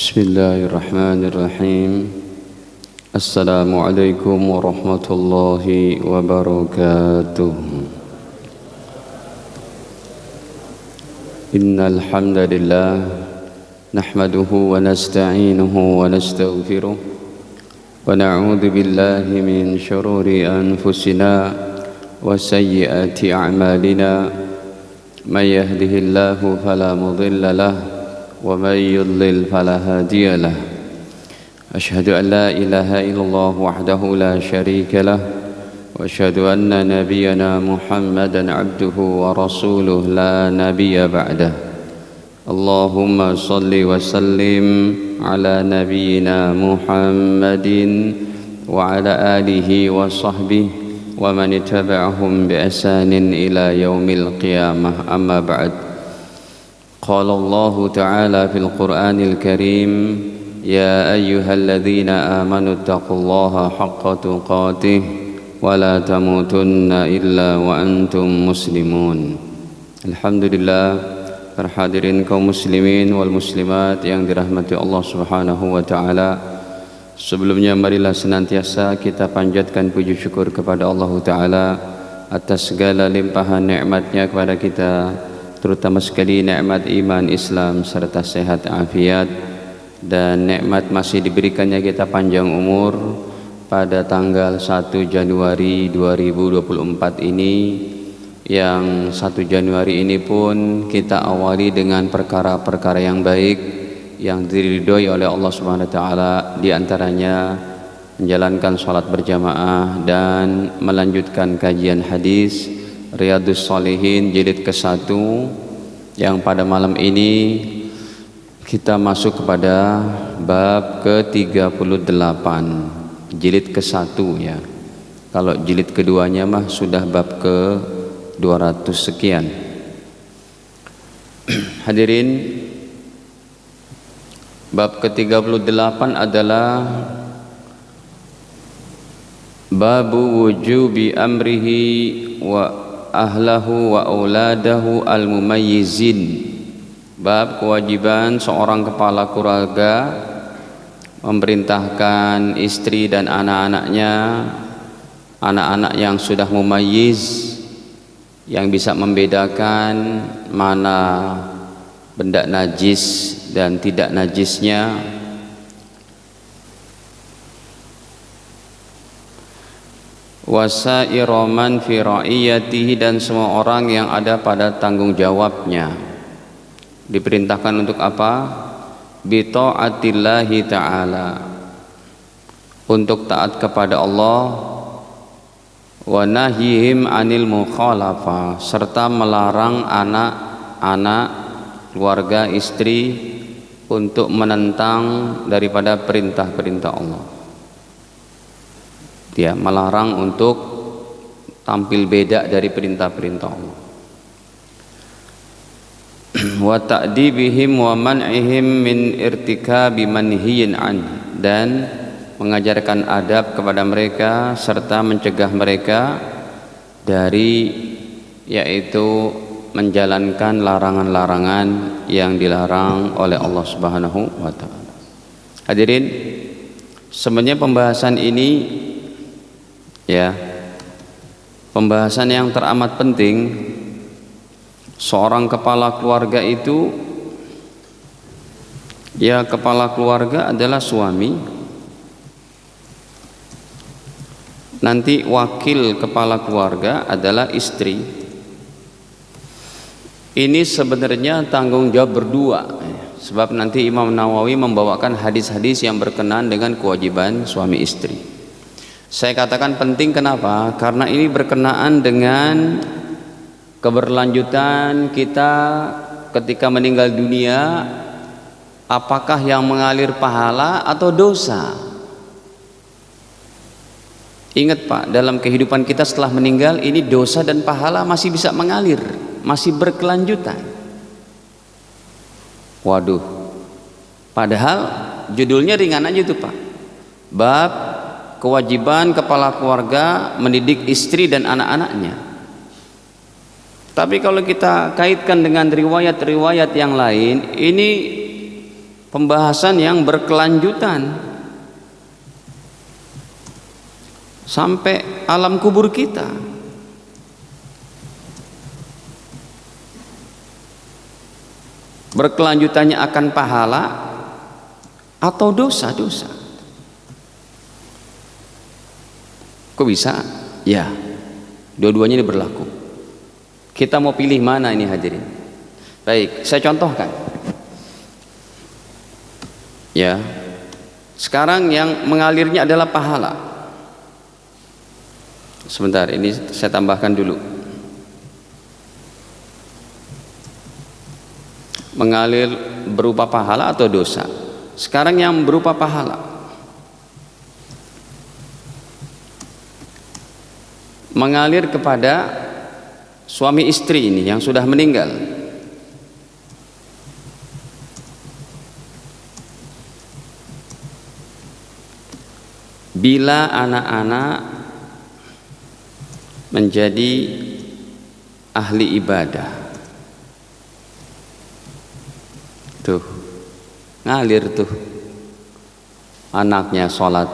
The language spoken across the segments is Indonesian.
Bismillahirrahmanirrahim. Assalamualaikum warahmatullahi wabarakatuh. Innal hamdalillah nahmaduhu wa nasta'inuhu wa nastaghfiruh wa na'udzu billahi min shururi anfusina wa sayyiati a'malina. May yahdihillahu fala mudilla lahu ومن يضلل فلا هادي له أشهد أن لا إله إلا الله وحده لا شريك له وأشهد أن نبينا محمدا عبده ورسوله لا نبي بعده اللهم صل وسلم على نبينا محمد وعلى آله وصحبه ومن اتبعهم بإحسان إلى يوم القيامة أما بعد. قال الله تعالى في القرآن الكريم يا أيها الذين آمنوا اتقوا الله حق تقاته ولا تموتن إلا وأنتم مسلمون. Alhamdulillah, para hadirin kaum muslimin wal muslimat yang dirahmati Allah Subhanahu wa taala. Sebelumnya marilah senantiasa kita panjatkan puji syukur kepada Allah taala atas segala limpahan nikmat-Nya kepada kita, terutama sekali nikmat iman Islam serta sehat afiat, dan nikmat masih diberikannya kita panjang umur pada tanggal 1 Januari 2024 ini, yang 1 Januari ini pun kita awali dengan perkara-perkara yang baik yang diridhoi oleh Allah Subhanahu wa taala, di antaranya menjalankan salat berjamaah dan melanjutkan kajian hadis Riyadhus Shalihin jilid ke-1, yang pada malam ini kita masuk kepada bab ke-38 jilid ke-1 ya. Kalau jilid keduanya mah sudah bab ke-200 sekian. Hadirin, bab ke-38 adalah babu wujubi amrihi wa ahlahu wa auladahu al-mumayyizin. Bab kewajiban seorang kepala keluarga memerintahkan istri dan anak-anaknya, anak-anak yang sudah mumayyiz, yang bisa membedakan mana benda najis dan tidak najisnya, wasairu man fi ra'iyatihi, dan semua orang yang ada pada tanggung jawabnya. Diperintahkan untuk apa? Bi ta'atillahi ta'ala, untuk taat kepada Allah, wa nahyihim anil mukhalafah, serta melarang anak-anak, keluarga, istri untuk menentang daripada perintah-perintah Allah. Dia melarang untuk tampil beda dari perintah-perintah Allah. Wa ta'dibihim wa man'ihim min irtikabi manhiyin an, dan mengajarkan adab kepada mereka serta mencegah mereka dari, yaitu menjalankan larangan-larangan yang dilarang oleh Allah Subhanahu wa taala. Hadirin, sebenarnya pembahasan ini ya, pembahasan yang teramat penting. Seorang kepala keluarga itu, ya, kepala keluarga adalah suami, nanti wakil kepala keluarga adalah istri. Ini sebenarnya tanggung jawab berdua, sebab nanti Imam Nawawi membawakan hadis-hadis yang berkenaan dengan kewajiban suami istri. Saya katakan penting, kenapa? Karena ini berkenaan dengan keberlanjutan kita ketika meninggal dunia. Apakah yang mengalir pahala atau dosa? Ingat Pak, dalam kehidupan kita setelah meninggal ini dosa dan pahala masih bisa mengalir, masih berkelanjutan. Waduh, padahal judulnya ringan aja tuh Pak, bab kewajiban kepala keluarga mendidik istri dan anak-anaknya. Tapi kalau kita kaitkan dengan riwayat-riwayat yang lain, ini pembahasan yang berkelanjutan sampai alam kubur kita. Berkelanjutannya akan pahala atau dosa-dosa. Kok bisa? Ya, dua-duanya ini berlaku. Kita mau pilih mana ini hadirin? Baik, saya contohkan. Ya, sekarang yang mengalirnya adalah pahala. Sebentar, ini saya tambahkan dulu. Mengalir berupa pahala atau dosa? Sekarang yang berupa pahala. Mengalir kepada suami istri ini yang sudah meninggal. Bila anak-anak menjadi ahli ibadah, tuh ngalir tuh, anaknya sholat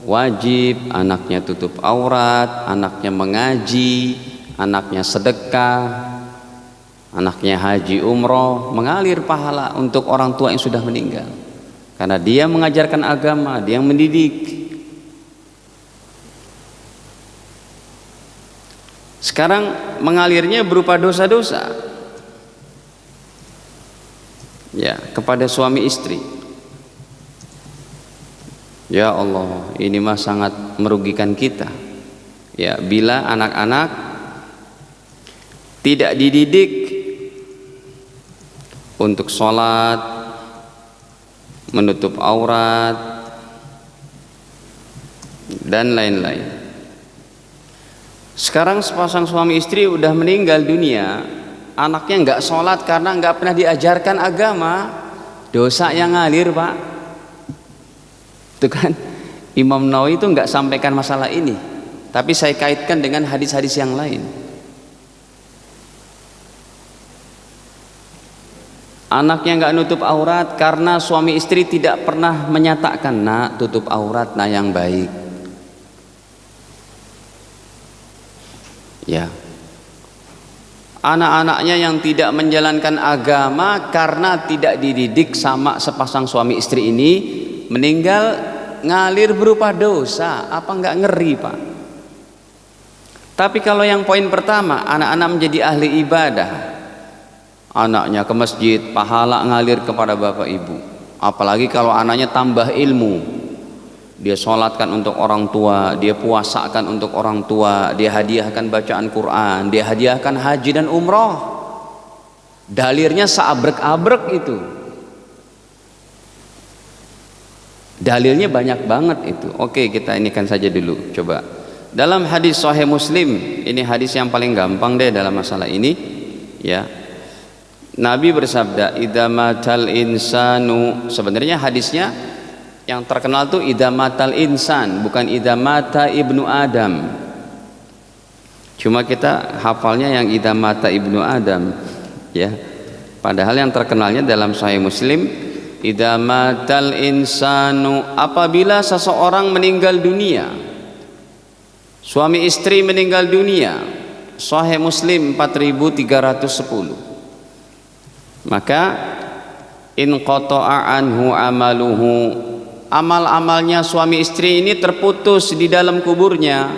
wajib, anaknya tutup aurat, anaknya mengaji, anaknya sedekah, anaknya haji umroh, mengalir pahala untuk orang tua yang sudah meninggal karena dia mengajarkan agama, dia yang mendidik. Sekarang mengalirnya berupa dosa-dosa, ya, kepada suami istri. Ya Allah, ini mah sangat merugikan kita. Ya, bila anak-anak tidak dididik untuk sholat, menutup aurat, dan lain-lain. Sekarang sepasang suami istri udah meninggal dunia, anaknya nggak sholat karena nggak pernah diajarkan agama, dosa yang ngalir, Pak. Itu kan Imam Nawawi itu nggak sampaikan masalah ini, tapi saya kaitkan dengan hadis-hadis yang lain. Anaknya nggak nutup aurat karena suami istri tidak pernah menyatakan, nak tutup aurat, nah yang baik. Ya, anak-anaknya yang tidak menjalankan agama karena tidak dididik sama sepasang suami istri ini, meninggal ngalir berupa dosa. Apa nggak ngeri, Pak? Tapi kalau yang poin pertama, anak-anak menjadi ahli ibadah, anaknya ke masjid, pahala ngalir kepada bapak ibu. Apalagi kalau anaknya tambah ilmu, dia sholatkan untuk orang tua, dia puasakan untuk orang tua, dia hadiahkan bacaan Quran, dia hadiahkan haji dan umroh. Dalilnya seabrek-abrek itu. Dalilnya banyak banget itu. Oke, kita inikan saja dulu. Coba. Dalam hadis Sahih Muslim, ini hadis yang paling gampang deh dalam masalah ini, ya. Nabi bersabda, "Idza matal insanu." Sebenarnya hadisnya yang terkenal tuh idza matal insan, bukan idza mata ibnu Adam. Cuma kita hafalnya yang idza mata ibnu Adam, ya. Padahal yang terkenalnya dalam Sahih Muslim, idza matal insanu, apabila seseorang meninggal dunia, suami istri meninggal dunia, Sahih Muslim 4310, maka in qata'a anhu amaluhu, amal-amalnya suami istri ini terputus di dalam kuburnya.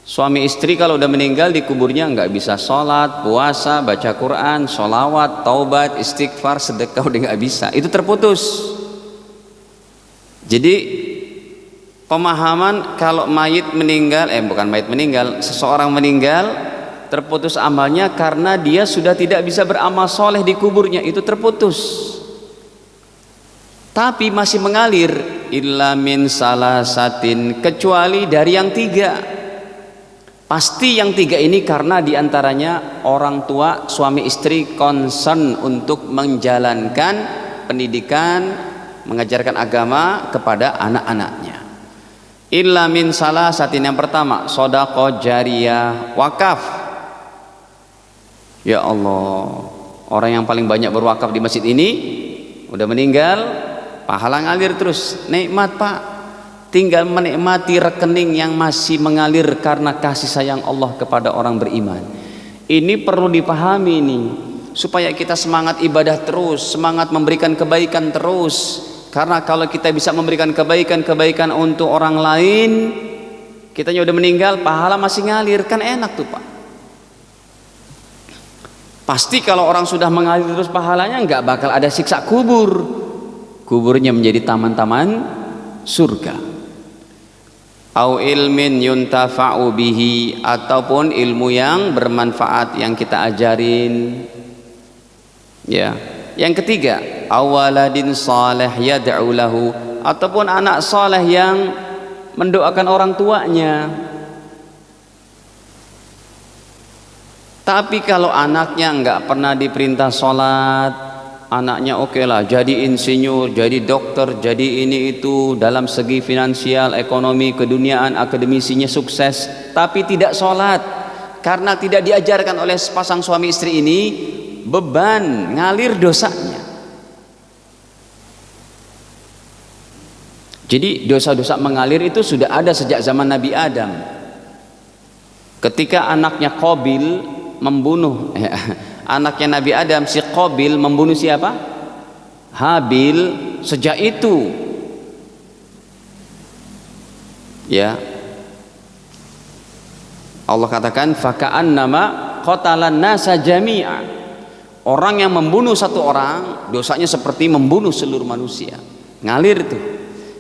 Suami istri kalau udah meninggal di kuburnya nggak bisa sholat, puasa, baca Quran, sholawat, taubat, istighfar, sedekah, udah nggak bisa, itu terputus. Jadi pemahaman kalau mayit meninggal, bukan mayit meninggal, seseorang meninggal terputus amalnya karena dia sudah tidak bisa beramal soleh di kuburnya, itu terputus. Tapi masih mengalir, illa min salasatin, kecuali dari yang tiga. Pasti yang tiga ini karena diantaranya orang tua suami istri concern untuk menjalankan pendidikan, mengajarkan agama kepada anak-anaknya. Illa min salasatin, yang pertama sodaqah jariyah, wakaf. Ya Allah, orang yang paling banyak berwakaf di masjid ini udah meninggal, pahala ngalir terus. Nikmat Pak, tinggal menikmati rekening yang masih mengalir karena kasih sayang Allah kepada orang beriman. Ini perlu dipahami nih, supaya kita semangat ibadah terus, semangat memberikan kebaikan terus. Karena kalau kita bisa memberikan kebaikan untuk orang lain, kitanya udah meninggal, pahala masih ngalir, kan enak tuh Pak. Pasti kalau orang sudah mengalir terus pahalanya, nggak bakal ada siksa kubur. Kuburnya menjadi taman-taman surga. Au ilmin yuntafa'u bihi, ataupun ilmu yang bermanfaat yang kita ajarin. Ya. Yang ketiga, awaladin salih yad'u lahu, ataupun anak saleh yang mendoakan orang tuanya. Tapi kalau anaknya nggak pernah diperintah sholat, anaknya oke lah jadi insinyur, jadi dokter, jadi ini itu, dalam segi finansial, ekonomi, keduniaan, akademisinya sukses, tapi tidak sholat karena tidak diajarkan oleh sepasang suami istri ini, beban ngalir dosanya. Jadi dosa-dosa mengalir itu sudah ada sejak zaman Nabi Adam. Ketika anaknya Qabil membunuh anaknya Nabi Adam, si Qabil membunuh siapa? Habil. Sejak itu ya Allah katakan faka'annama qatalan nasa jami'a, orang yang membunuh satu orang dosanya seperti membunuh seluruh manusia. Ngalir itu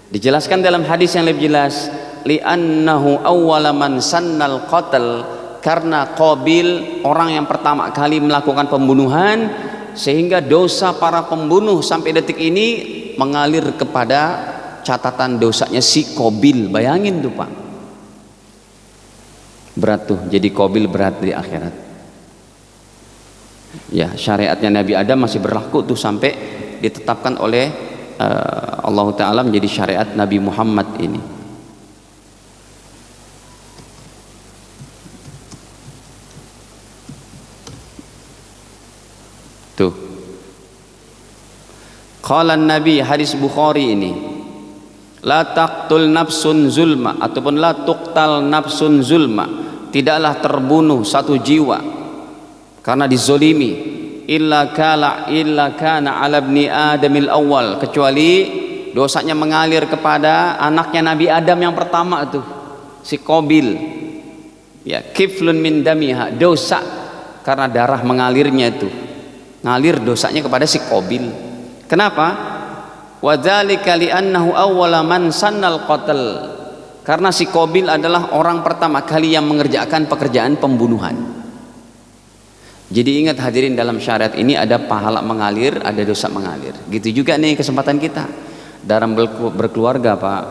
dijelaskan dalam hadis yang lebih jelas, li'annahu awwala man sannal qatl, karena Qabil orang yang pertama kali melakukan pembunuhan, sehingga dosa para pembunuh sampai detik ini mengalir kepada catatan dosanya si Qabil. Bayangin tuh Pak, berat tuh, jadi Qabil berat di akhirat. Ya, syariatnya Nabi Adam masih berlaku tuh sampai ditetapkan oleh Allah Ta'ala menjadi syariat Nabi Muhammad ini. Tuh, qala Nabi, hadis Bukhari ini, la taqtul nafsun zulma, ataupun la tuqtal nafsun zulma, tidaklah terbunuh satu jiwa karena dizolimi, illa kana ala ibni adamil awal, kecuali dosanya mengalir kepada anaknya Nabi Adam yang pertama tuh, si Qabil. Ya, kiflun min damiha, dosa karena darah mengalirnya itu, ngalir dosanya kepada si Qabil. Kenapa? Wadzalika li'annahu awwala man sannal qatl, karena si Qabil adalah orang pertama kali yang mengerjakan pekerjaan pembunuhan. Jadi ingat hadirin, dalam syariat ini ada pahala mengalir, ada dosa mengalir. Gitu juga nih kesempatan kita dalam berkeluarga Pak.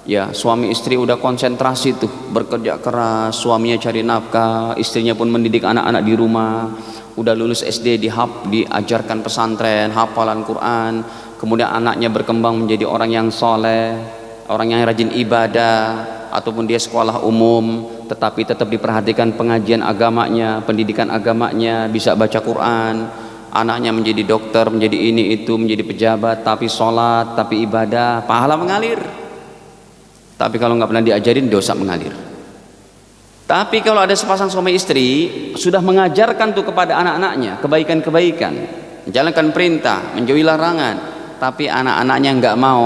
Ya, suami istri udah konsentrasi tuh bekerja keras, suaminya cari nafkah, istrinya pun mendidik anak-anak di rumah. Udah lulus SD diajarkan pesantren, hafalan Quran, kemudian anaknya berkembang menjadi orang yang soleh, orang yang rajin ibadah, ataupun dia sekolah umum tetapi tetap diperhatikan pengajian agamanya, pendidikan agamanya, bisa baca Quran. Anaknya menjadi dokter, menjadi ini itu, menjadi pejabat, tapi sholat, tapi ibadah, pahala mengalir. Tapi kalau nggak pernah diajarin, dosa mengalir. Tapi kalau ada sepasang suami istri sudah mengajarkan tuh kepada anak-anaknya kebaikan-kebaikan, menjalankan perintah, menjauhi larangan, tapi anak-anaknya nggak mau,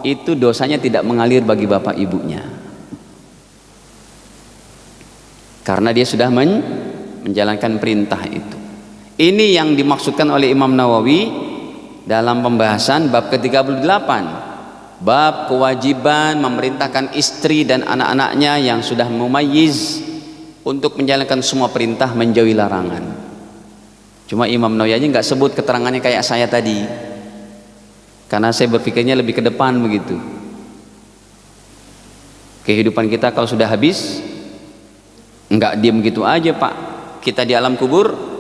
itu dosanya tidak mengalir bagi bapak ibunya, karena dia sudah menjalankan perintah itu. Ini yang dimaksudkan oleh Imam Nawawi dalam pembahasan bab ke-38, bab kewajiban memerintahkan istri dan anak-anaknya yang sudah mumayyiz untuk menjalankan semua perintah, menjauhi larangan. Cuma Imam Nawawi aja nggak sebut keterangannya kayak saya tadi, karena saya berpikirnya lebih ke depan begitu. Kehidupan kita kalau sudah habis, nggak diam gitu aja Pak. Kita di alam kubur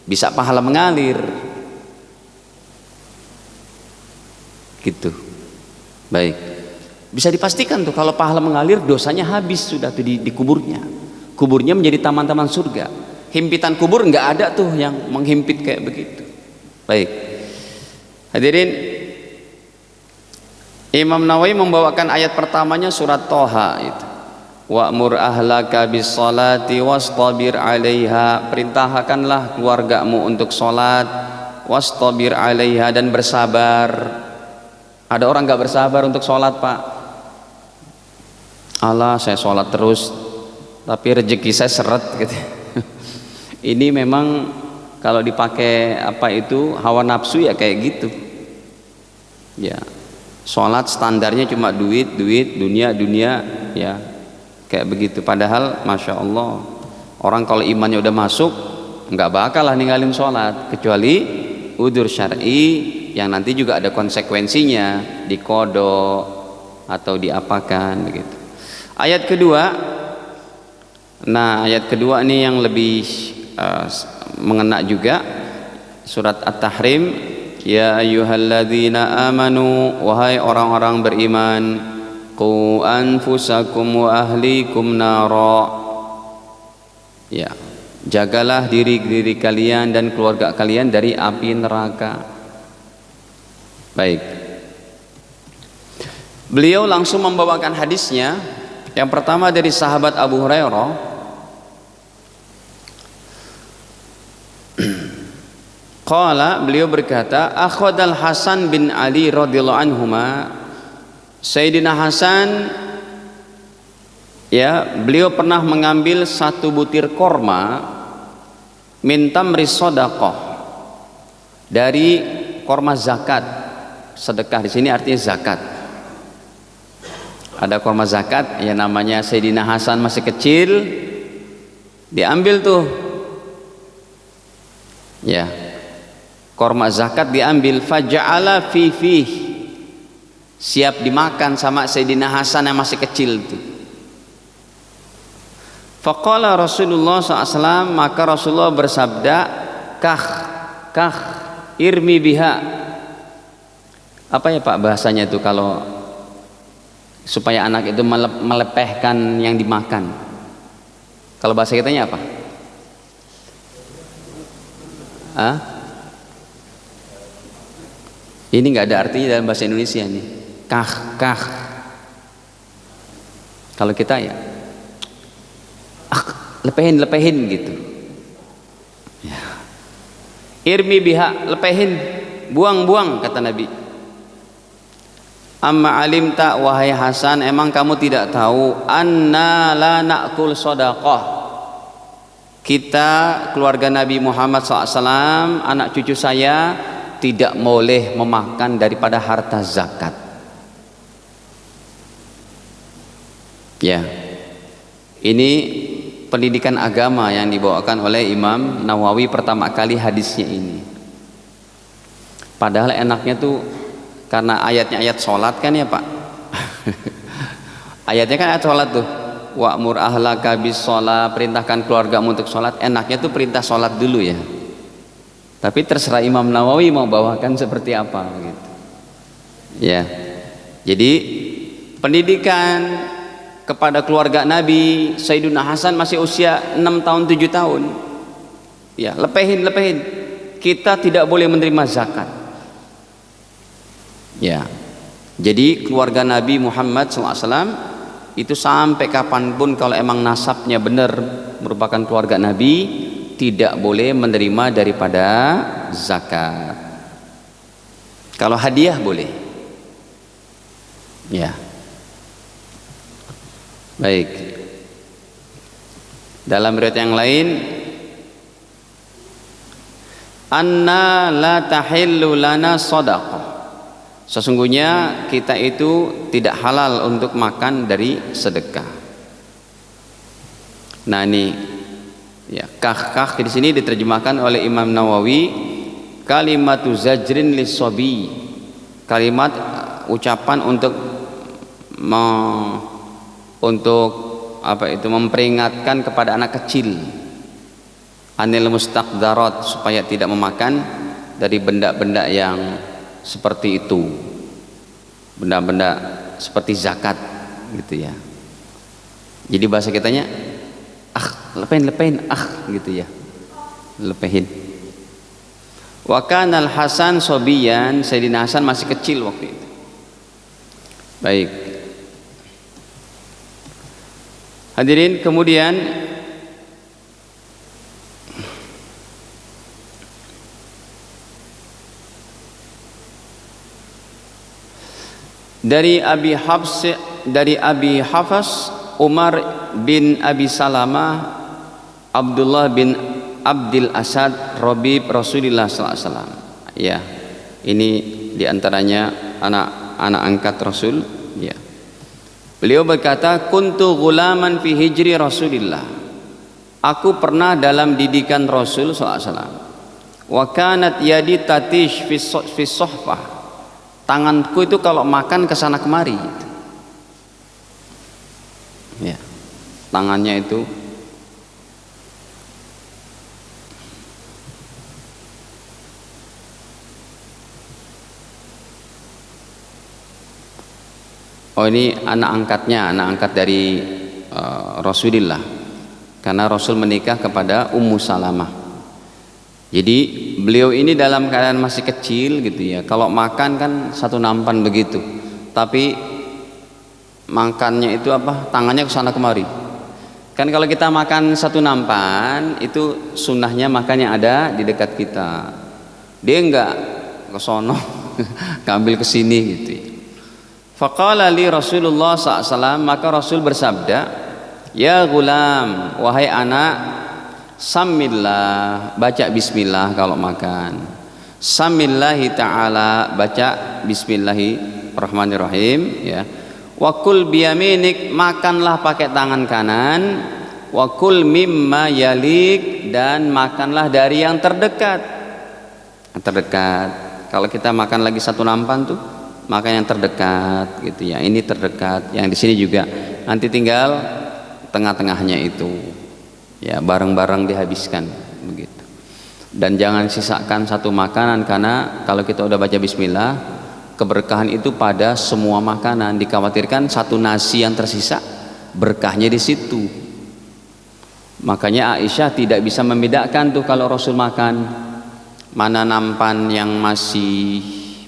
bisa pahala mengalir gitu. Baik, bisa dipastikan tuh kalau pahala mengalir, dosanya habis sudah tuh di kuburnya. Kuburnya menjadi taman-taman surga. Himpitan kubur nggak ada tuh yang menghimpit kayak begitu. Baik, Hadirin, Imam Nawawi membawakan ayat pertamanya surat Toha itu. Wa'mur ahlaka bis salati wastabir 'alaiha, perintahkanlah keluargamu untuk salat, wastabir 'alaiha, dan bersabar. Ada orang enggak bersabar untuk salat, Pak. Allah, saya salat terus tapi rezeki saya seret gitu. Ini memang kalau dipakai apa itu hawa nafsu ya kayak gitu. Ya. Salat standarnya cuma duit, dunia, ya. Kayak begitu. Padahal Masya Allah, orang kalau imannya udah masuk nggak bakal lah ninggalin sholat, kecuali udzur syar'i yang nanti juga ada konsekuensinya, dikodok atau diapakan begitu. Ayat kedua, nah ayat kedua ini yang lebih mengena juga, surat At-Tahrim. Ya ayyuhalladzina amanu, wahai orang-orang beriman, qu anfusakum wa ahlikum nara, ya, jagalah diri kalian dan keluarga kalian dari api neraka. Baik, beliau langsung membawakan hadisnya. Yang pertama dari sahabat Abu Hurairah, qala, beliau berkata, akhadal Hasan bin Ali radhiyallahu anhuma, Sayyidina Hasan, ya, beliau pernah mengambil satu butir korma min tamri shadaqah, dari korma zakat. Sedekah di sini artinya zakat. Ada korma zakat, ya, namanya Sayyidina Hasan masih kecil, diambil tuh, ya, korma zakat diambil. Faja'ala fi fih, siap dimakan sama Sayyidina Hasan yang masih kecil itu. Faqala Rasulullah SAW, maka Rasulullah bersabda, kah irmi biha. Apa ya Pak bahasanya itu kalau supaya anak itu melepehkan yang dimakan? Kalau bahasa kitanya apa? Hah? Ini nggak ada artinya dalam bahasa Indonesia nih. Kah. Kalau kita ya, lepehin gitu. Ya. Irmi biha, lepehin, buang kata Nabi. Amma alimta, wahai Hasan, emang kamu tidak tahu, anna la na'kul shadaqah, kita keluarga Nabi Muhammad SAW, anak cucu saya, tidak boleh memakan daripada harta zakat. Ya, ini pendidikan agama yang dibawakan oleh Imam Nawawi pertama kali hadisnya ini. Padahal enaknya tuh karena ayatnya ayat sholat kan ya Pak. Ayatnya kan ayat sholat tuh, wa'mur ahlaka bis sholat, perintahkan keluargamu untuk sholat. Enaknya tuh perintah sholat dulu ya. Tapi terserah Imam Nawawi mau bawakan seperti apa gitu. Ya. Jadi pendidikan kepada keluarga Nabi, Sayyidina Hasan masih usia 6 tahun 7 tahun. Ya, lepehin. Kita tidak boleh menerima zakat. Ya. Jadi keluarga Nabi Muhammad SAW itu sampai kapanpun kalau emang nasabnya benar merupakan keluarga Nabi, tidak boleh menerima daripada zakat. Kalau hadiah boleh. Ya. Baik. Dalam riwayat yang lain, anna la tahillu lana shadaqah, sesungguhnya kita itu tidak halal untuk makan dari sedekah. Nah ini ya, kah di sini diterjemahkan oleh Imam Nawawi kalimatu zajrin lis-sabi, kalimat ucapan untuk apa itu, memperingatkan kepada anak kecil, anil mustaqdarat, supaya tidak memakan dari benda-benda yang seperti itu, benda-benda seperti zakat gitu ya. Jadi bahasa kitanya lepehin gitu ya, lepehin. Wa kana al-Hasan sobiyan, Sayyidina Hasan masih kecil waktu itu. Baik. Hadirin, kemudian dari Abi Hafs Umar bin Abi Salamah Abdullah bin Abdil Asad Rabib Rasulullah sallallahu alaihi wasallam. Ya, ini diantaranya anak angkat Rasul. Ya, beliau berkata, kuntu ghulaman fi hijri Rasulillah. Aku pernah dalam didikan Rasul sallallahu alaihi wasallam. Wa kanat yadi tatish fi sohfah. Tanganku itu kalau makan kesana kemari. Ya, tangannya itu ini anak angkat dari Rasulullah, karena Rasul menikah kepada Ummu Salamah. Jadi beliau ini dalam keadaan masih kecil gitu ya. Kalau makan kan satu nampan begitu, tapi makannya itu tangannya kesana kemari. Kan kalau kita makan satu nampan itu sunnahnya makannya ada di dekat kita. Dia enggak ke sono, ngambil ke sini gitu ya. Faqala li Rasulullah SAW, maka Rasul bersabda, ya gulam, wahai anak, samillah, baca bismillah kalau makan. Samillahi ta'ala, baca bismillahirrahmanirrahim ya. Wa kul biyaminik, makanlah pakai tangan kanan. Wa kul mimma yalik, dan makanlah dari yang terdekat. Terdekat. Kalau kita makan lagi satu nampan tuh, makan yang terdekat gitu ya. Ini terdekat, yang di sini juga. Nanti tinggal tengah-tengahnya itu. Ya, bareng-bareng dihabiskan begitu. Dan jangan sisakan satu makanan, karena kalau kita udah baca bismillah, keberkahan itu pada semua makanan. Dikhawatirkan satu nasi yang tersisa, berkahnya di situ. Makanya Aisyah tidak bisa membedakan tuh kalau Rasul makan, mana nampan yang masih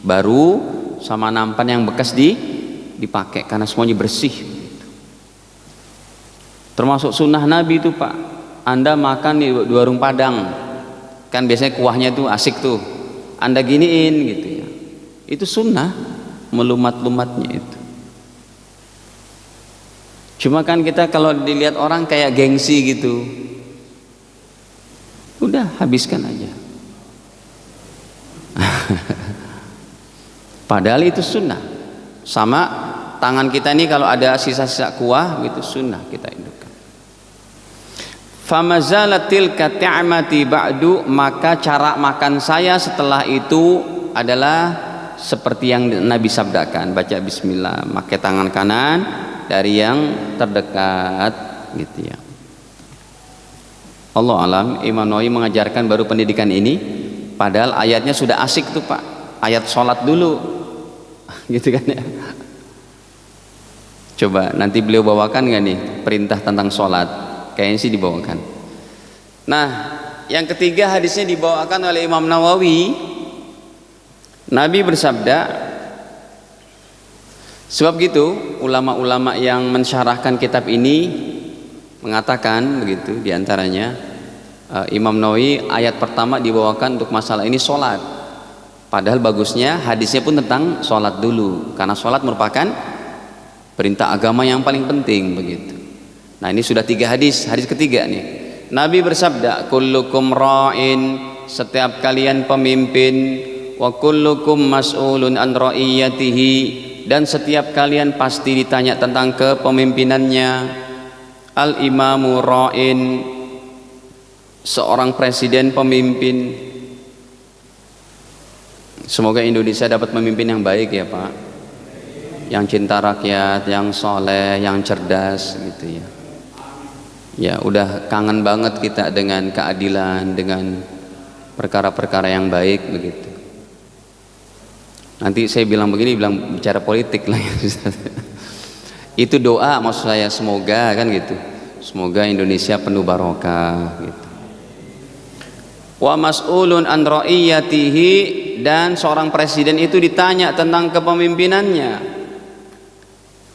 baru sama nampan yang bekas dipakai, karena semuanya bersih. Termasuk sunnah Nabi itu Pak, Anda makan di warung Padang, kan biasanya kuahnya tuh asik tuh, Anda giniin gitu ya. Itu sunnah, melumat-lumatnya itu. Cuma kan kita kalau dilihat orang kayak gengsi gitu, udah habiskan aja. Padahal itu sunnah. Sama tangan kita ini kalau ada sisa-sisa kuah gitu, sunnah kita hidupkan. Famazalatil kat'amati ba'du, maka cara makan saya setelah itu adalah seperti yang Nabi sabdakan, baca bismillah, pakai tangan kanan dari yang terdekat gitu ya. Allah alam, Imam Nawawi mengajarkan baru pendidikan ini, padahal ayatnya sudah asik tuh Pak. Ayat sholat dulu gitu kan ya. Coba nanti beliau bawakan nggak nih perintah tentang sholat? Kayaknya sih dibawakan. Nah, yang ketiga hadisnya dibawakan oleh Imam Nawawi. Nabi bersabda, sebab gitu ulama-ulama yang mensyarahkan kitab ini mengatakan begitu, diantaranya Imam Nawawi, ayat pertama dibawakan untuk masalah ini sholat. Padahal bagusnya hadisnya pun tentang sholat dulu, karena sholat merupakan perintah agama yang paling penting begitu. Nah, ini sudah 3 hadis. Hadis ketiga nih, Nabi bersabda, kullukum ra'in, setiap kalian pemimpin, wa kullukum mas'ulun an ra'iyatihi, dan setiap kalian pasti ditanya tentang kepemimpinannya. Al imamu ra'in, seorang presiden pemimpin. Semoga Indonesia dapat pemimpin yang baik ya Pak, yang cinta rakyat, yang soleh, yang cerdas gitu ya. Ya udah kangen banget kita dengan keadilan, dengan perkara-perkara yang baik begitu. Nanti saya bilang begini, bicara politik lah ya. Itu doa maksud saya, semoga kan gitu, semoga Indonesia penuh barokah gitu. wa mas'ulun an ra'iyatihi, dan seorang presiden itu ditanya tentang kepemimpinannya.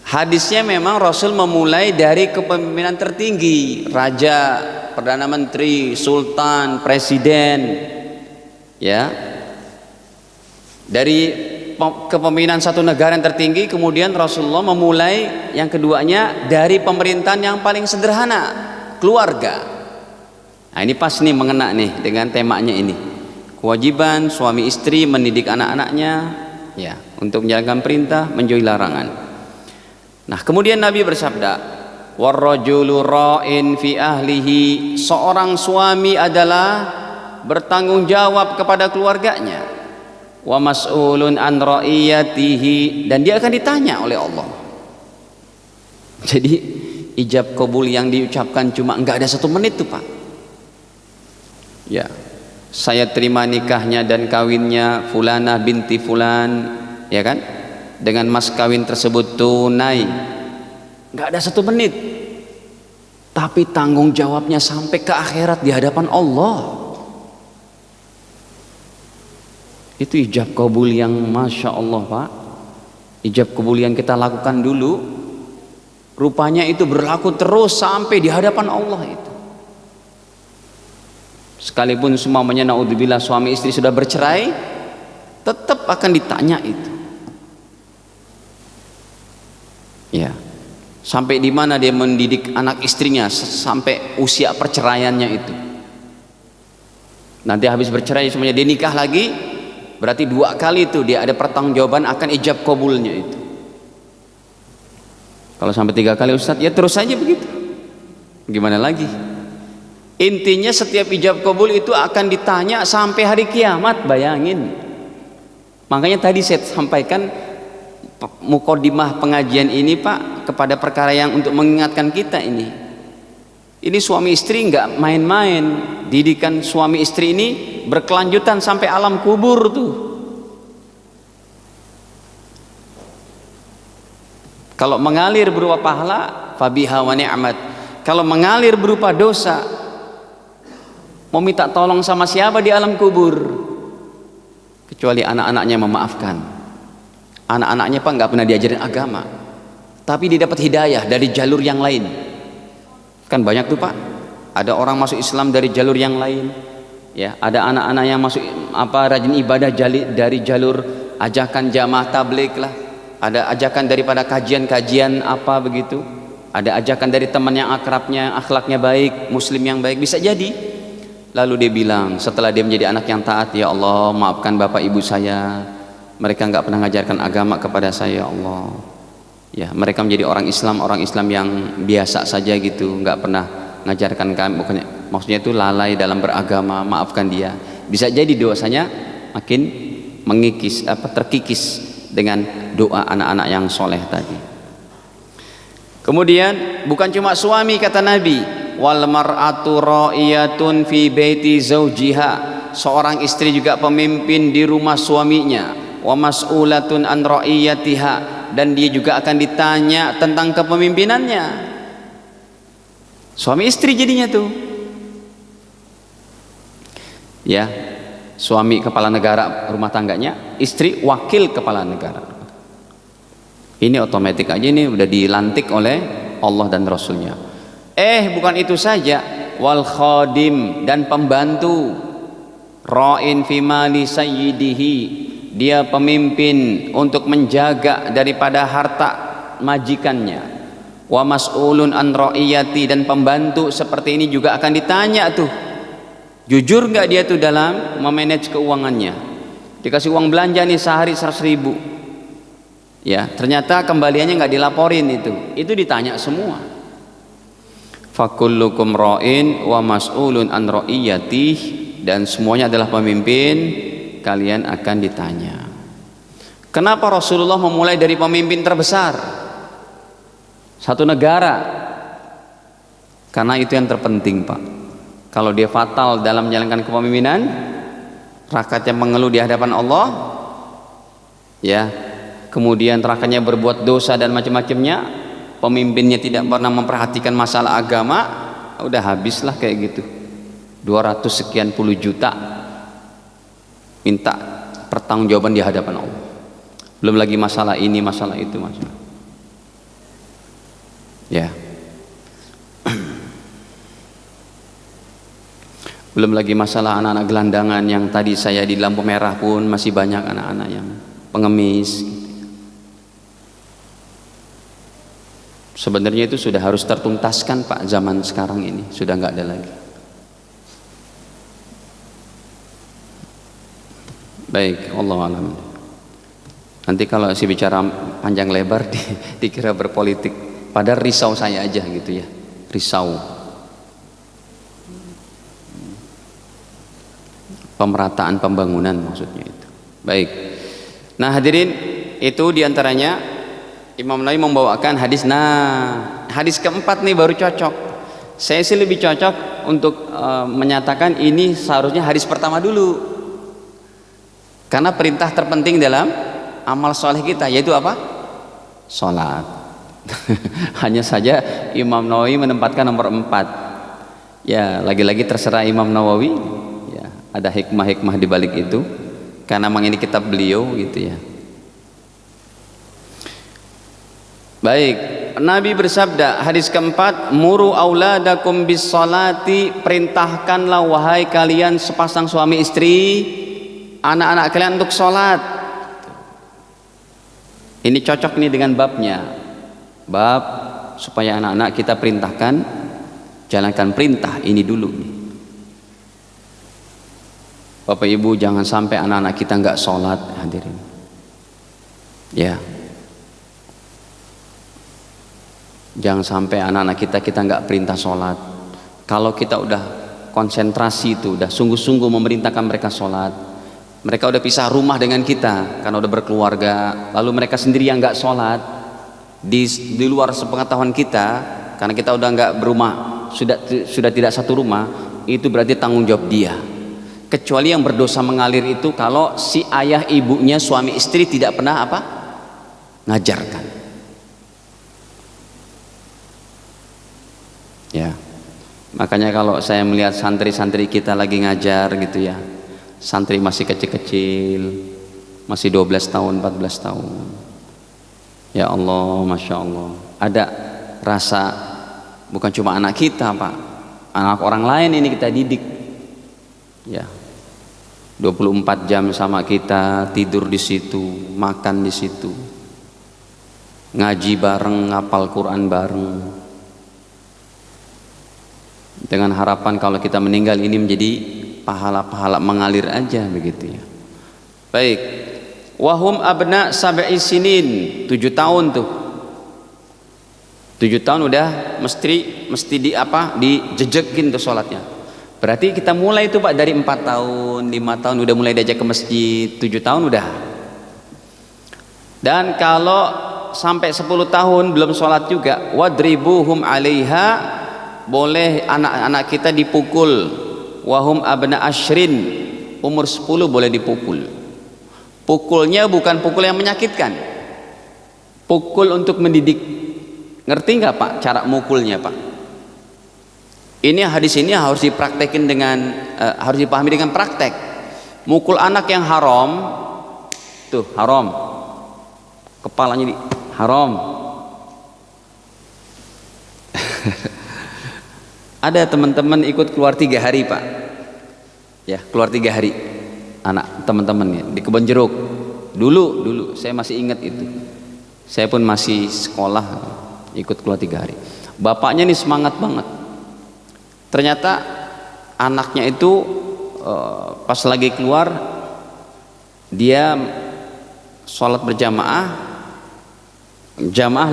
Hadisnya memang Rasul memulai dari kepemimpinan tertinggi, raja, perdana menteri, sultan, presiden, ya, dari kepemimpinan satu negara yang tertinggi. Kemudian Rasulullah memulai yang keduanya dari pemerintahan yang paling sederhana, keluarga. Nah ini pas nih, mengena nih dengan temanya ini, kewajiban suami istri mendidik anak-anaknya, ya, untuk menjalankan perintah, menjauhi larangan. Nah kemudian Nabi bersabda, warrajulu ra'in fi ahlihi, seorang suami adalah bertanggung jawab kepada keluarganya, wa mas'ulun an ra'iyatihi, dan dia akan ditanya oleh Allah. Jadi ijab qabul yang diucapkan cuma enggak ada 1 menit tuh Pak, ya, saya terima nikahnya dan kawinnya Fulanah binti Fulan, ya kan, dengan mas kawin tersebut tunai, nggak ada 1 menit, tapi tanggung jawabnya sampai ke akhirat di hadapan Allah. Itu ijab kabul yang masya Allah Pak, ijab kabul yang kita lakukan dulu, rupanya itu berlaku terus sampai di hadapan Allah itu. Sekalipun semuanya naudzubillah suami istri sudah bercerai, tetap akan ditanya itu. Ya, sampai di mana dia mendidik anak istrinya sampai usia perceraiannya itu. Nanti habis bercerai semuanya dia nikah lagi, berarti 2 kali itu dia ada pertanggungjawaban akan ijab kabulnya itu. Kalau sampai 3 kali Ustadz, ya terus saja begitu, gimana lagi. Intinya setiap ijab kabul itu akan ditanya sampai hari kiamat, bayangin. Makanya tadi saya sampaikan mukodimah pengajian ini Pak, kepada perkara yang untuk mengingatkan kita ini suami istri nggak main-main. Didikan suami istri ini berkelanjutan sampai alam kubur tuh. Kalau mengalir berupa pahala, fabiha wa ni'mat. Kalau mengalir berupa dosa, mau minta tolong sama siapa di alam kubur? Kecuali anak-anaknya memaafkan. Anak-anaknya Pak nggak pernah diajarin agama, tapi dia dapat hidayah dari jalur yang lain. Kan banyak tuh Pak, ada orang masuk Islam dari jalur yang lain, ya, ada anak-anak yang masuk rajin ibadah dari jalur ajakan jamaah tabligh lah, ada ajakan daripada kajian-kajian apa begitu, ada ajakan dari teman yang akrabnya, akhlaknya baik, muslim yang baik, bisa jadi. Lalu dia bilang setelah dia menjadi anak yang taat, ya Allah maafkan bapak ibu saya, mereka nggak pernah mengajarkan agama kepada saya, ya Allah. Ya, mereka menjadi orang Islam yang biasa saja gitu, nggak pernah mengajarkan kami. Bukannya, maksudnya itu lalai dalam beragama, maafkan dia. Bisa jadi dosanya makin terkikis dengan doa anak-anak yang soleh tadi. Kemudian bukan cuma suami, kata Nabi, wal mar'atu ra'iyatun fi baiti zaujiha, seorang istri juga pemimpin di rumah suaminya. Wa mas'ulatun an ra'iyatiha, dan dia juga akan ditanya tentang kepemimpinannya. Suami istri jadinya tuh, ya, suami kepala negara rumah tangganya, istri wakil kepala negara. Ini otomatis aja, ini udah dilantik oleh Allah dan Rasulnya. Bukan itu saja, wal khadim, dan pembantu, ra'in fi mali sayyidihi, dia pemimpin untuk menjaga daripada harta majikannya. Wa mas'ulun an ra'iyati, dan pembantu seperti ini juga akan ditanya tuh, jujur nggak dia tuh dalam memanage keuangannya. Dikasih uang belanja nih sehari 100.000, ya, ternyata kembaliannya nggak dilaporin, itu ditanya semua. Fakullukum ra'in wa mas'ulun an ra'iyatih, dan semuanya adalah pemimpin, kalian akan ditanya. Kenapa Rasulullah memulai dari pemimpin terbesar satu negara? Karena itu yang terpenting Pak. Kalau dia fatal dalam menjalankan kepemimpinan, rakyatnya mengeluh di hadapan Allah, ya, kemudian rakyatnya berbuat dosa dan macam-macamnya, pemimpinnya tidak pernah memperhatikan masalah agama, udah habislah kayak gitu. 200 sekian puluh juta minta pertanggungjawaban di hadapan Allah. Belum lagi masalah ini, masalah itu, masalah. Ya. Belum lagi masalah anak-anak gelandangan yang tadi saya di lampu merah pun masih banyak anak-anak yang pengemis. Sebenarnya itu sudah harus tertuntaskan Pak, zaman sekarang ini sudah nggak ada lagi. Baik, Allah alam. Nanti kalau si bicara panjang lebar dikira berpolitik, padahal risau saya aja gitu ya, risau pemerataan pembangunan maksudnya itu. Baik. Nah hadirin, itu diantaranya Imam Nawawi membawakan hadis. Nah hadis keempat nih baru cocok. Saya sih lebih cocok untuk menyatakan ini seharusnya hadis pertama dulu, karena perintah terpenting dalam amal soleh kita yaitu apa? Sholat. Hanya saja Imam Nawawi menempatkan nomor 4. Ya lagi-lagi terserah Imam Nawawi ya, ada hikmah-hikmah di balik itu, karena memang ini kitab beliau gitu ya. Baik, Nabi bersabda hadis keempat, muru auladakum bis salati, perintahkanlah wahai kalian sepasang suami istri anak-anak kalian untuk sholat. Ini cocok nih dengan babnya, bab supaya anak-anak kita perintahkan jalankan perintah ini dulu nih. Bapak Ibu, jangan sampai anak-anak kita nggak sholat hadirin ya. Jangan sampai anak-anak kita nggak perintah sholat. Kalau kita udah konsentrasi itu, udah sungguh-sungguh memerintahkan mereka sholat, mereka udah pisah rumah dengan kita karena udah berkeluarga, lalu mereka sendiri yang nggak sholat di luar sepengetahuan kita, karena kita udah nggak berumah, sudah tidak satu rumah, itu berarti tanggung jawab dia. Kecuali yang berdosa mengalir itu kalau si ayah ibunya suami istri tidak pernah apa? Ngajarkan. Ya, makanya kalau saya melihat santri-santri kita lagi ngajar gitu ya, santri masih kecil-kecil, masih 12 tahun, 14 tahun, ya Allah, Masya Allah, ada rasa bukan cuma anak kita Pak, anak orang lain ini kita didik ya, 24 jam sama kita, tidur di situ, makan di situ, ngaji bareng, ngapal Quran bareng, dengan harapan kalau kita meninggal ini menjadi pahala-pahala mengalir aja begitu ya. Baik, wahum abna sab'i sinin, 7 tahun tuh, 7 tahun udah mesti di apa, dijejekin tuh sholatnya. Berarti kita mulai itu Pak dari 4 tahun 5 tahun udah mulai diajak ke masjid, 7 tahun udah. Dan kalau sampai 10 tahun belum sholat juga, wadribuhum 'alaiha, boleh anak-anak kita dipukul. Wahum abna ashrin, umur 10 boleh dipukul. Pukulnya bukan pukul yang menyakitkan, pukul untuk mendidik. Ngerti nggak Pak cara mukulnya Pak? Ini hadis ini harus dipraktekin dengan harus dipahami dengan praktek. Mukul anak yang haram tuh haram, kepalanya haram. Ada teman-teman ikut keluar 3 hari Pak ya, keluar 3 hari anak teman-temannya di kebun jeruk. Dulu saya masih ingat itu, saya pun masih sekolah, ikut keluar 3 hari. Bapaknya nih semangat banget, ternyata anaknya itu pas lagi keluar dia sholat berjamaah,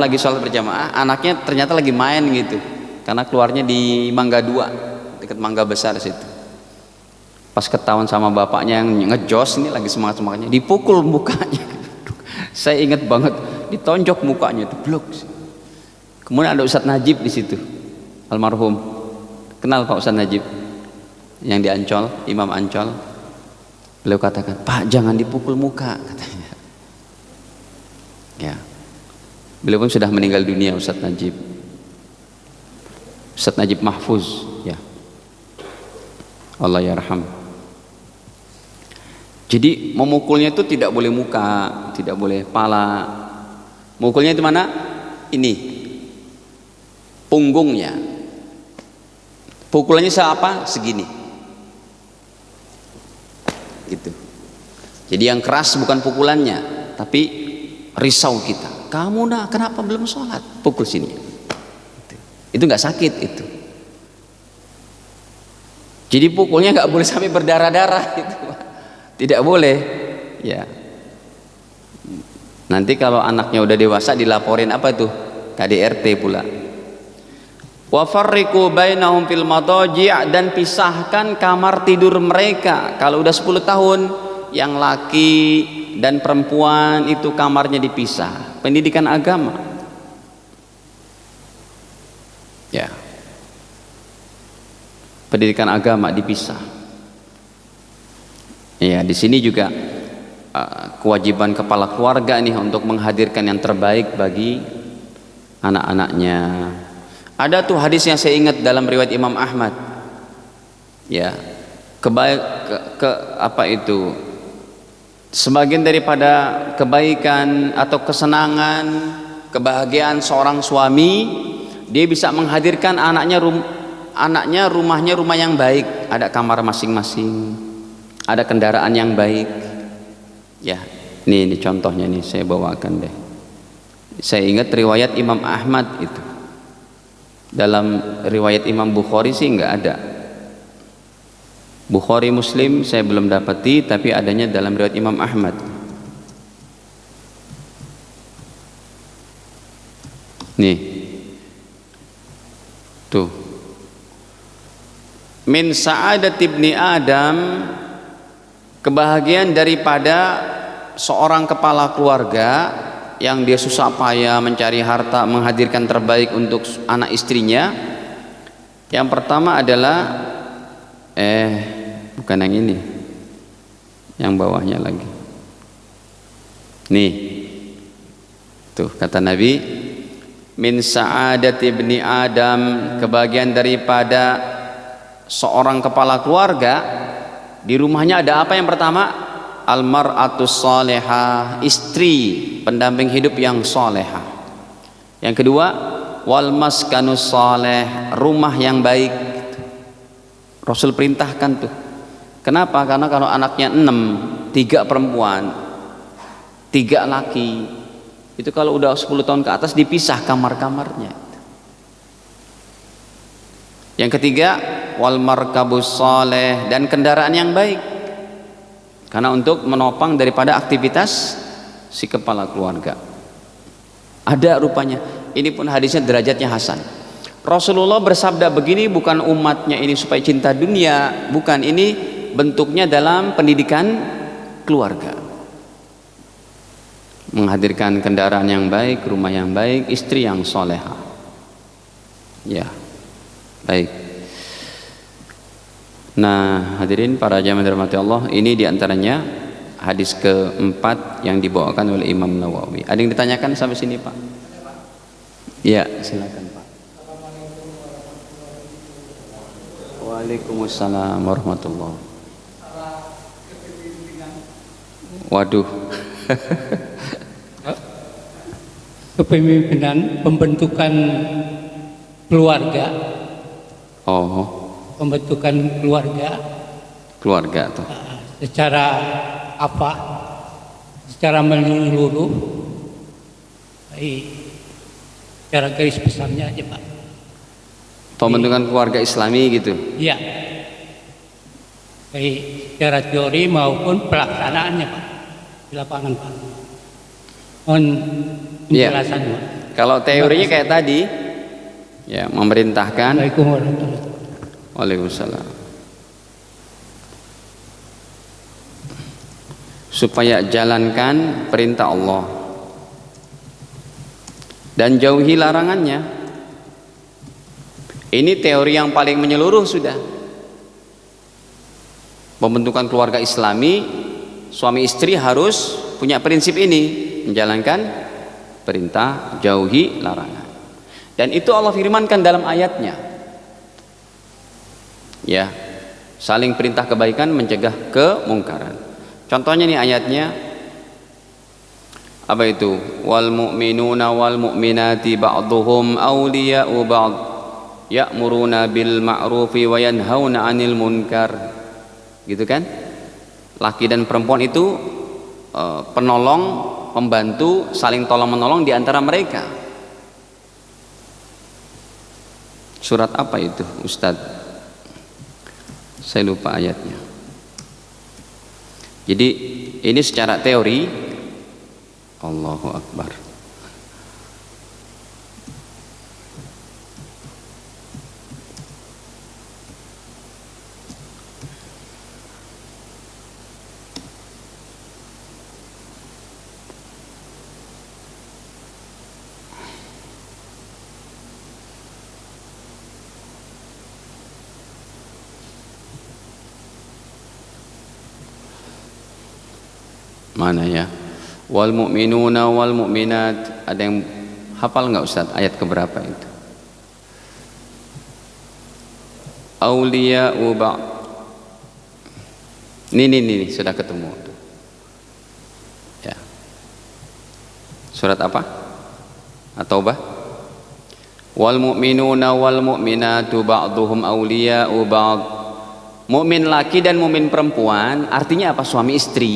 lagi sholat berjamaah, anaknya ternyata lagi main gitu, karena keluarnya di Mangga 2 dekat Mangga Besar situ. Pas ketahuan sama bapaknya yang ngejos ini lagi semangat-semangatnya, dipukul mukanya. Saya ingat banget, ditonjok mukanya itu blok. Kemudian ada Ustadz Najib di situ, almarhum. Kenal Pak Ustadz Najib yang di Ancol, Imam Ancol. Beliau katakan, "Pak, jangan dipukul muka," katanya. Ya. Beliau pun sudah meninggal dunia, Ustadz Najib Mahfuz ya. Allah yarham. Jadi memukulnya itu tidak boleh muka, tidak boleh kepala. Mukulnya itu mana? Ini punggungnya. Pukulannya seapa? Segini. Gitu. Jadi yang keras bukan pukulannya, tapi risau kita. Kamu nak kenapa belum sholat? Pukul sini. Itu nggak sakit itu. Jadi pukulnya nggak boleh sampai berdarah-darah itu. Tidak boleh, ya. Nanti kalau anaknya udah dewasa dilaporin apa tuh? KDRT pula. Wa farriqu bainahum fil madaji', dan pisahkan kamar tidur mereka. Kalau udah 10 tahun, yang laki dan perempuan itu kamarnya dipisah. Pendidikan agama. Ya. Pendidikan agama dipisah. Ya, di sini juga kewajiban kepala keluarga nih untuk menghadirkan yang terbaik bagi anak-anaknya. Ada tuh hadis yang saya ingat dalam riwayat Imam Ahmad. Ya, apa itu? Sebagian daripada kebaikan atau kesenangan, kebahagiaan seorang suami, dia bisa menghadirkan anaknya rumahnya rumah yang baik, ada kamar masing-masing, ada kendaraan yang baik. Ya, ini contohnya nih saya bawakan deh. Saya ingat riwayat Imam Ahmad itu. Dalam riwayat Imam Bukhari sih nggak ada. Bukhari Muslim saya belum dapati, tapi adanya dalam riwayat Imam Ahmad. Nih. Tuh. Min sa'adat ibni Adam, kebahagiaan daripada seorang kepala keluarga yang dia susah payah mencari harta, menghadirkan terbaik untuk anak istrinya. Yang pertama adalah bukan yang ini, yang bawahnya lagi. Nih, tuh kata Nabi, min sa'adat ibni Adam, kebahagiaan daripada seorang kepala keluarga. Di rumahnya ada apa yang pertama? Almar'atus salihah, istri pendamping hidup yang salihah. Yang kedua, wal maskanus salih, rumah yang baik. Rasul perintahkan tuh. Kenapa? Karena kalau anaknya 6, 3 perempuan, 3 laki, itu kalau udah 10 tahun ke atas dipisah kamar-kamarnya. Yang ketiga, wal markabus salih, dan kendaraan yang baik. Karena untuk menopang daripada aktivitas si kepala keluarga. Ada rupanya. Ini pun hadisnya derajatnya hasan. Rasulullah bersabda begini, bukan umatnya ini supaya cinta dunia, bukan, ini bentuknya dalam pendidikan keluarga. Menghadirkan kendaraan yang baik, rumah yang baik, istri yang solehah. Ya, baik. Nah, hadirin para jamaah dirahmati Allah, ini diantaranya hadis keempat yang dibawakan oleh Imam Nawawi. Ada yang ditanyakan sampai sini, Pak? Ya, silakan, Pak. Waalaikumsalam warahmatullahi. Waduh. Kepemimpinan, pembentukan keluarga. Oh. Pembentukan keluarga tuh. Secara apa? Secara menyeluruh. Secara garis besarnya aja, Pak. Pembentukan keluarga Islami gitu. Iya. Baik secara teori maupun pelaksanaannya, Pak. Di lapangan, Pak. Mohon penjelasannya. Ya. Kalau teorinya kayak tadi, ya, memerintahkan. Waalaikumsalam. Supaya jalankan perintah Allah dan jauhi larangannya. Ini teori yang paling menyeluruh sudah. Pembentukan keluarga Islami, suami istri harus punya prinsip ini, menjalankan perintah, jauhi larangan. Dan itu Allah firmankan dalam ayatnya. Ya, Saling perintah kebaikan, mencegah kemungkaran. Contohnya nih ayatnya apa itu? Wal mu'minuna wal mu'minati ba'dhuhum awliya'u ba'd ya'muruna bil ma'rufi wa yanhauna 'anil munkar. Gitu kan? Laki dan perempuan itu penolong, pembantu, saling tolong menolong di antara mereka. Surat apa itu, Ustadz? Saya lupa ayatnya. Jadi ini secara teori. Allahu Akbar. Mana ya? Wal mu'minuna wal mu'minat. Ada yang hafal nggak Ustaz ayat keberapa itu? Auliya'u ba'd. Ini sudah ketemu. Ya. Surat apa? At-Taubah. Wal mu'minuna wal mu'minatu ba'duhum auliya'u ba'd. Mukmin laki dan mukmin perempuan artinya apa? Suami istri.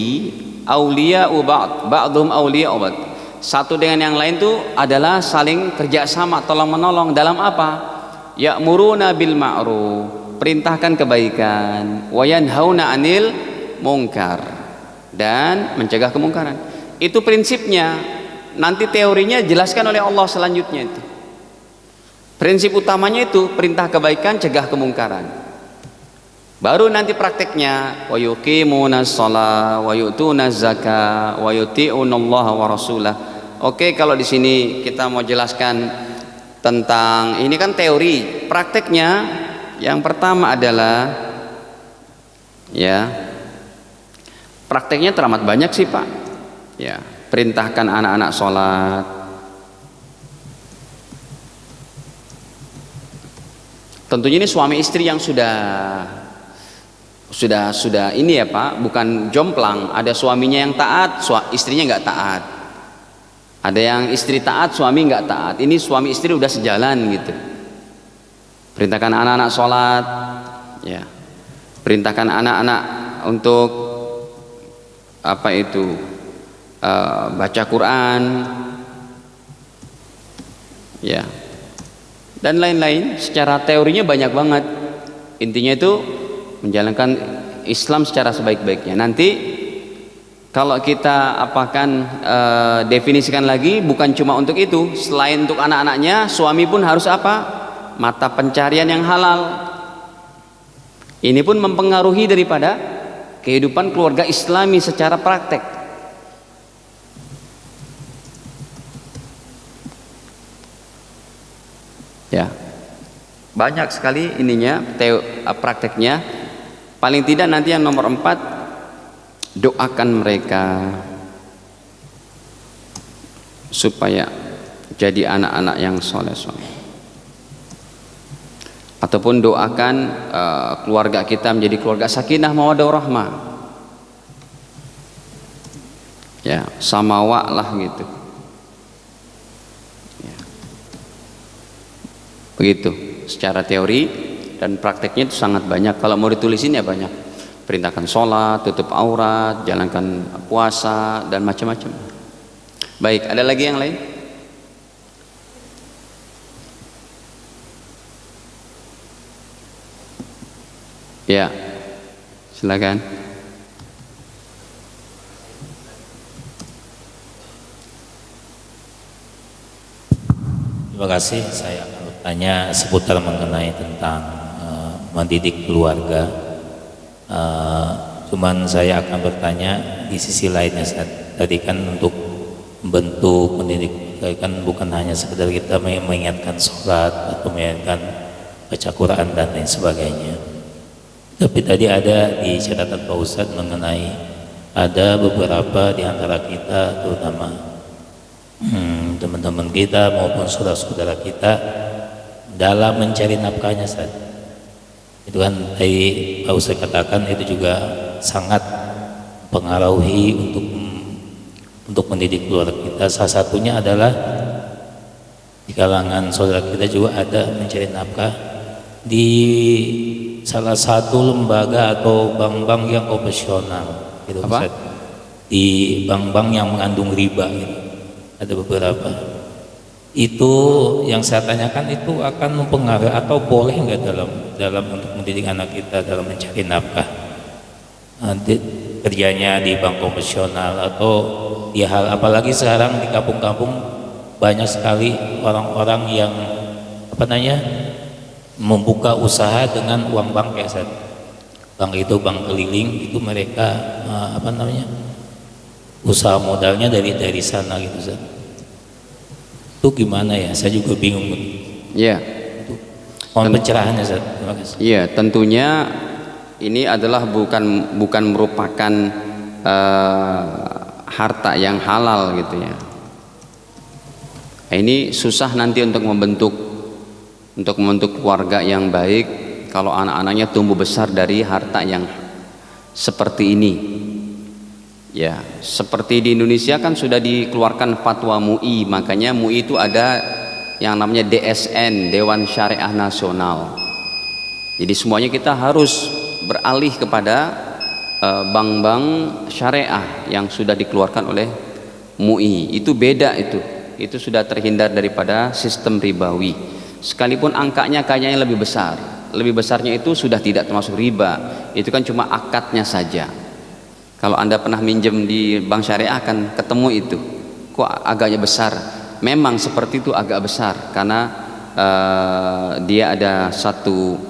Auliya'u ba'd, ba'dhum auliya'u ba'd. Satu dengan yang lain itu adalah saling kerjasama, tolong menolong dalam apa? Ya'muruna bil ma'ruf, perintahkan kebaikan, wa yanhauna 'anil munkar, dan mencegah kemungkaran. Itu prinsipnya. Nanti teorinya jelaskan oleh Allah selanjutnya itu. Prinsip utamanya itu perintah kebaikan, cegah kemungkaran. Baru nanti prakteknya wa yuqimunas shalah wa yu'tunaz zakah wa yuti'unallaha wa rasulah. Oke, kalau di sini kita mau jelaskan tentang ini kan teori. Prakteknya yang pertama adalah ya. Prakteknya teramat banyak sih, Pak. Ya, perintahkan anak-anak sholat. Tentunya ini suami istri yang sudah ini ya Pak, bukan jomplang. Ada suaminya yang taat, istrinya nggak taat. Ada yang istri taat, suami nggak taat. Ini suami istri udah sejalan gitu. Perintahkan anak-anak sholat, ya. Perintahkan anak-anak untuk apa itu? Baca Quran, ya. Dan lain-lain. Secara teorinya banyak banget. Intinya itu menjalankan Islam secara sebaik-baiknya. Nanti kalau kita definisikan lagi, bukan cuma untuk itu, selain untuk anak-anaknya, suami pun harus apa? Mata pencarian yang halal. Ini pun mempengaruhi daripada kehidupan keluarga Islami secara praktek. Ya, banyak sekali ininya prakteknya. Paling tidak nanti yang nomor 4, doakan mereka supaya jadi anak-anak yang soleh-soleh. Ataupun doakan keluarga kita menjadi keluarga sakinah mawaddah warahmah. Ya, samawa lah gitu. Ya. Begitu secara teori. Dan prakteknya itu sangat banyak. Kalau mau ditulisin ya banyak. Perintahkan sholat, tutup aurat, jalankan puasa, dan macam-macam. Baik, ada lagi yang lain? Ya, silakan. Terima kasih. Saya akan bertanya seputar mengenai tentang mendidik keluarga. Cuman saya akan bertanya di sisi lainnya. Tadi kan untuk bentuk mendidik kan bukan hanya sekedar kita mengingatkan sholat atau mengingatkan baca Quran dan lain sebagainya. Tapi tadi ada di catatan Pak Ustadz mengenai ada beberapa di antara kita, terutama teman-teman kita maupun saudara-saudara kita dalam mencari nafkahnya, Ustaz. Itu kan tadi Pak Ustaz katakan itu juga sangat pengaruhi untuk mendidik keluarga kita. Salah satunya adalah di kalangan saudara kita juga ada mencari nafkah di salah satu lembaga atau bank-bank yang operasional gitu. Apa? Ustaz. Di bank-bank yang mengandung riba gitu. Ada beberapa. Itu yang saya tanyakan itu akan mempengaruhi atau boleh nggak dalam untuk mendidik anak kita dalam mencari nafkah, kerjanya di bank konvensional atau di hal, apalagi sekarang di kampung-kampung banyak sekali orang-orang yang membuka usaha dengan uang bank ya Ustaz. Bank itu bank keliling, itu mereka usaha modalnya dari sana gitu Ustaz. Itu gimana ya? Saya juga bingung. Ya. Mohon pencerahannya Ustaz. Terima kasih. Iya, tentunya ini adalah bukan merupakan harta yang halal gitu ya. Ini susah nanti untuk membentuk keluarga yang baik kalau anak-anaknya tumbuh besar dari harta yang seperti ini. Ya, seperti di Indonesia kan sudah dikeluarkan fatwa MUI, makanya MUI itu ada yang namanya DSN, Dewan Syariah Nasional. Jadi semuanya kita harus beralih kepada bank-bank syariah yang sudah dikeluarkan oleh MUI. Itu beda itu sudah terhindar daripada sistem ribawi. Sekalipun angkanya kayaknya lebih besar, lebih besarnya itu sudah tidak termasuk riba. Itu kan cuma akadnya saja. Kalau Anda pernah minjem di bank syariah akan ketemu itu. Kok agaknya besar? Memang seperti itu, agak besar karena dia ada satu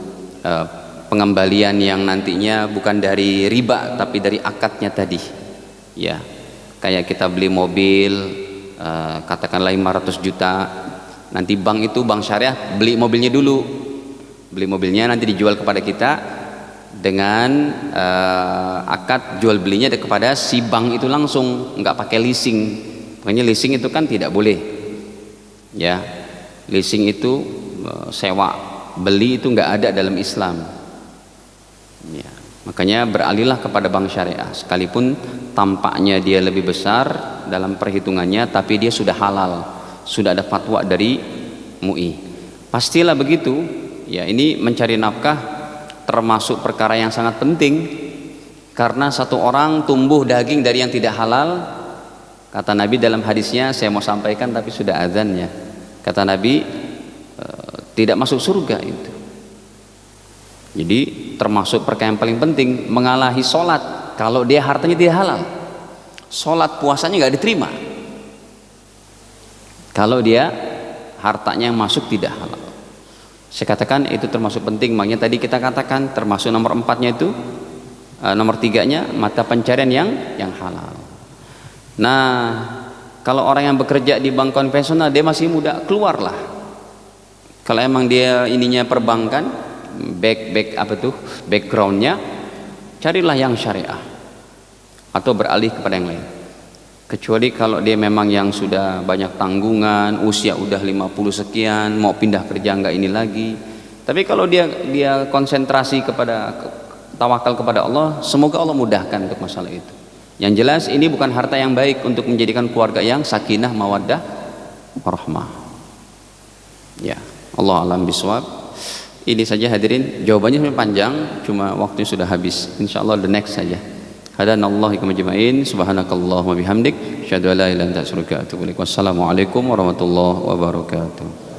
pengembalian yang nantinya bukan dari riba tapi dari akadnya tadi. Ya. Kayak kita beli mobil katakanlah 500 juta. Nanti bank syariah beli mobilnya dulu. Beli mobilnya nanti dijual kepada kita dengan akad jual belinya kepada si bank itu langsung, nggak pakai leasing. Makanya leasing itu kan tidak boleh ya. Leasing itu sewa, beli itu nggak ada dalam Islam ya. Makanya beralihlah kepada bank syariah, sekalipun tampaknya dia lebih besar dalam perhitungannya, tapi dia sudah halal, sudah ada fatwa dari MUI. Pastilah begitu ya. Ini mencari nafkah termasuk perkara yang sangat penting, karena satu orang tumbuh daging dari yang tidak halal. Kata Nabi dalam hadisnya, saya mau sampaikan tapi sudah azan ya. Kata Nabi tidak masuk surga itu. Jadi termasuk perkara yang paling penting, mengalahi sholat kalau dia hartanya tidak halal. Sholat puasanya nggak diterima kalau dia hartanya yang masuk tidak halal. Saya katakan itu termasuk penting. Makanya tadi kita katakan termasuk nomor 4-nya itu, nomor 3-nya mata pencarian yang halal. Nah, kalau orang yang bekerja di bank konvensional dia masih muda, keluarlah. Kalau emang dia ininya perbankan, backgroundnya, carilah yang syariah atau beralih kepada yang lain. Kecuali kalau dia memang yang sudah banyak tanggungan, usia udah 50 sekian, mau pindah kerja enggak ini lagi. Tapi kalau dia konsentrasi kepada tawakal kepada Allah, semoga Allah mudahkan untuk masalah itu. Yang jelas ini bukan harta yang baik untuk menjadikan keluarga yang sakinah, mawaddah, warahmah. Ya, Allah alam biswab. Ini saja hadirin, jawabannya sebenarnya panjang, cuma waktunya sudah habis. Insyaallah the next saja. Hadanallahu ikum ajma'in, subhanakallahumma bihamdik, asyhadu an la ilaha illa anta astaghfiruka wa atubu ilaik. Wassalamualaikum warahmatullahi wabarakatuh.